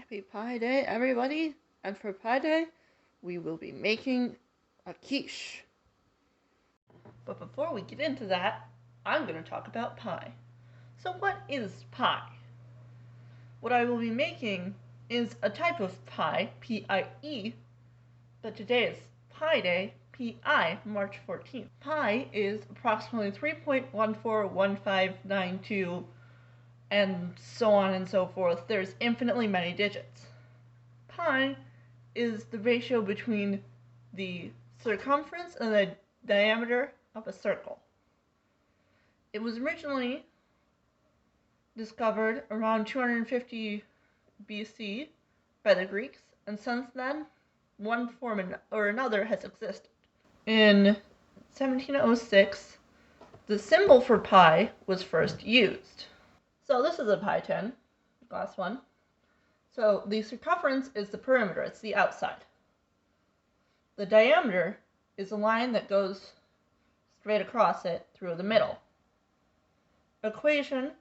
Happy Pie Day, everybody! And for Pie Day, we will be making a quiche. But before we get into that, I'm going to talk about pie. So what is pie? What I will be making is a type of pie, P-I-E, but today is Pie Day, P-I, March 14th. Pi is approximately 3.141592 and so on and so forth. There's infinitely many digits. Pi is the ratio between the circumference and the diameter of a circle. It was originally discovered around 250 BC by the Greeks, and since then, one form or another has existed. In 1706, the symbol for pi was first used. So this is a pie tin, glass one. So the circumference is the perimeter, it's the outside. The diameter is a line that goes straight across it through the middle. Equation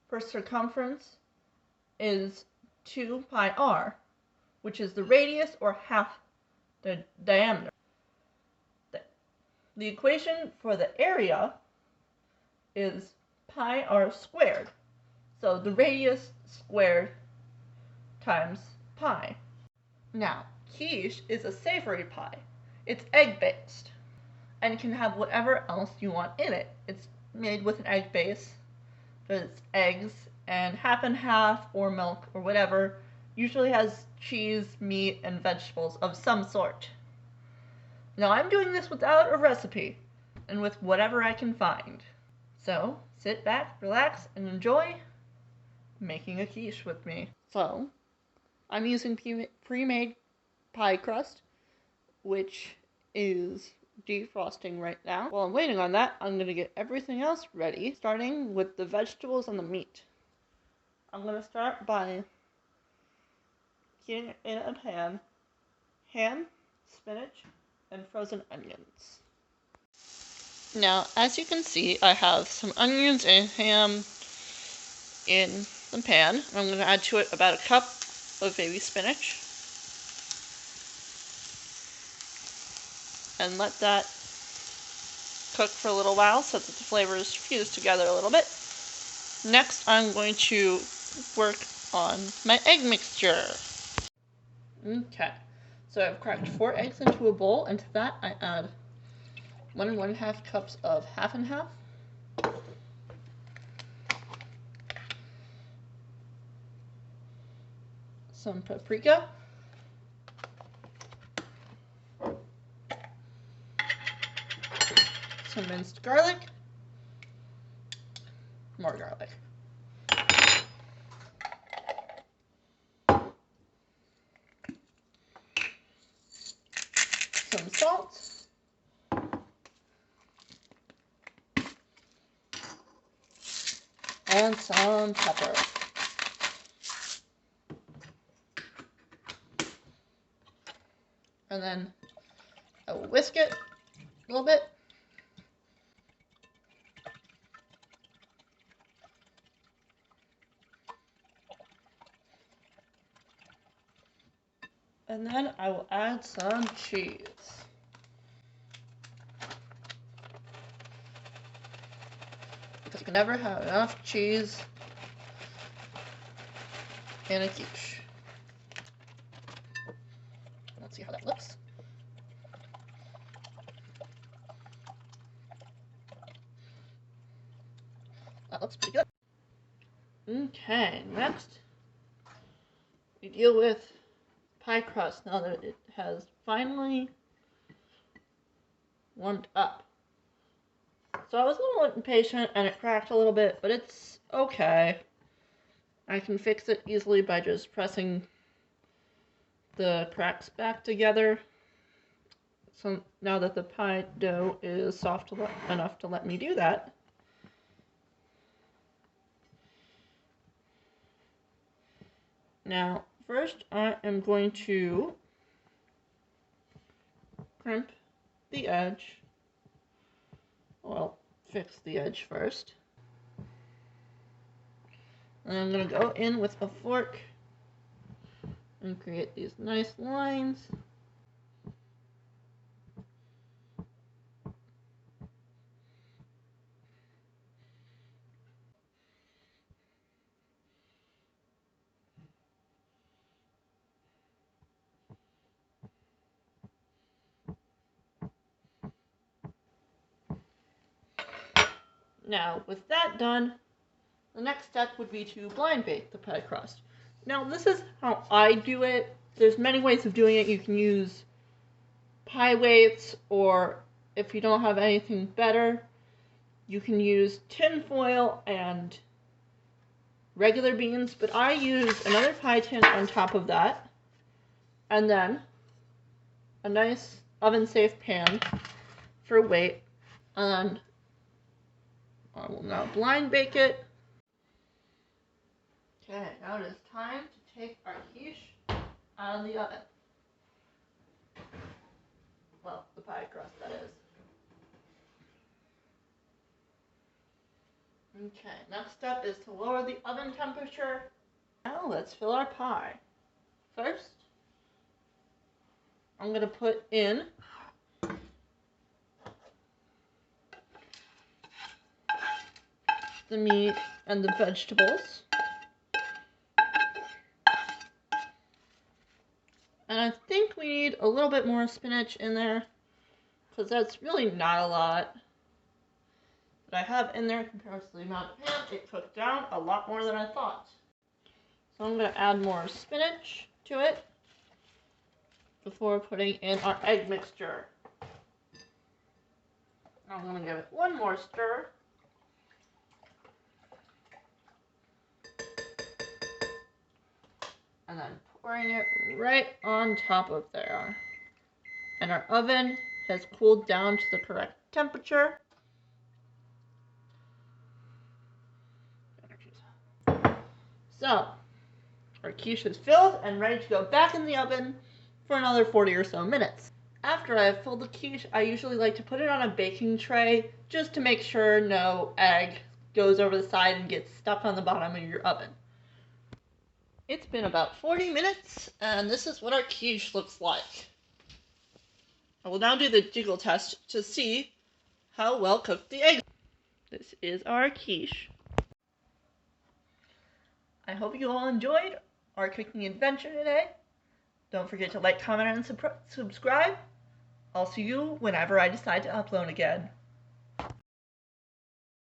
for circumference is 2 pi r, which is the radius or half the diameter. The equation for the area is pi r squared. So the radius squared times pi. Now, quiche is a savory pie. It's egg-based and can have whatever else you want in it. It's made with an egg base, so it's eggs and half or milk or whatever. Usually has cheese, meat, and vegetables of some sort. Now, I'm doing this without a recipe and with whatever I can find. So, sit back, relax, and enjoy making a quiche with me. So, I'm using pre-made pie crust, which is defrosting right now. While I'm waiting on that, I'm going to get everything else ready, starting with the vegetables and the meat. I'm going to start by heating in a pan ham, spinach, and frozen onions. Now, as you can see, I have some onions and ham in the pan. I'm going to add to it about a cup of baby spinach. And let that cook for a little while so that the flavors fuse together a little bit. Next, I'm going to work on my egg mixture. Okay, so I've cracked 4 eggs into a bowl, and to that I add 1 1/2 cups of half and half. Some paprika. Some minced garlic. More garlic. Some salt. And some pepper. And then I will whisk it a little bit. And then I will add some cheese. Because you can never have enough cheese in a quiche. Let's see how that looks. That looks pretty good. Okay, next we deal with pie crust now that it has finally warmed up. So I was a little impatient and it cracked a little bit, but it's okay. I can fix it easily by just pressing the cracks back together. So now that the pie dough is soft enough to let me do that. Now, first I am going to crimp the edge. Well, fix the edge first. And I'm going to go in with a fork and create these nice lines. Now, with that done, the next step would be to blind bake the pie crust. Now, this is how I do it. There's many ways of doing it. You can use pie weights, or if you don't have anything better, you can use tin foil and regular beans, but I use another pie tin on top of that, and then a nice oven-safe pan for weight, and I will now blind bake it. Okay, now it is time to take our quiche out of the oven. Well, the pie crust, that is. Okay, next step is to lower the oven temperature. Now let's fill our pie. First, I'm going to put in the meat and the vegetables. And I think we need a little bit more spinach in there, because that's really not a lot that I have in there compared to the amount of pan. It cooked down a lot more than I thought. So I'm going to add more spinach to it before putting in our egg mixture. I'm going to give it one more stir. And then pouring it right on top of there. And our oven has cooled down to the correct temperature. So, our quiche is filled and ready to go back in the oven for another 40 or so minutes. After I have filled the quiche, I usually like to put it on a baking tray just to make sure no egg goes over the side and gets stuck on the bottom of your oven. It's been about 40 minutes, and this is what our quiche looks like. I will now do the jiggle test to see how well cooked the egg is. This is our quiche. I hope you all enjoyed our cooking adventure today. Don't forget to like, comment, and subscribe. I'll see you whenever I decide to upload again.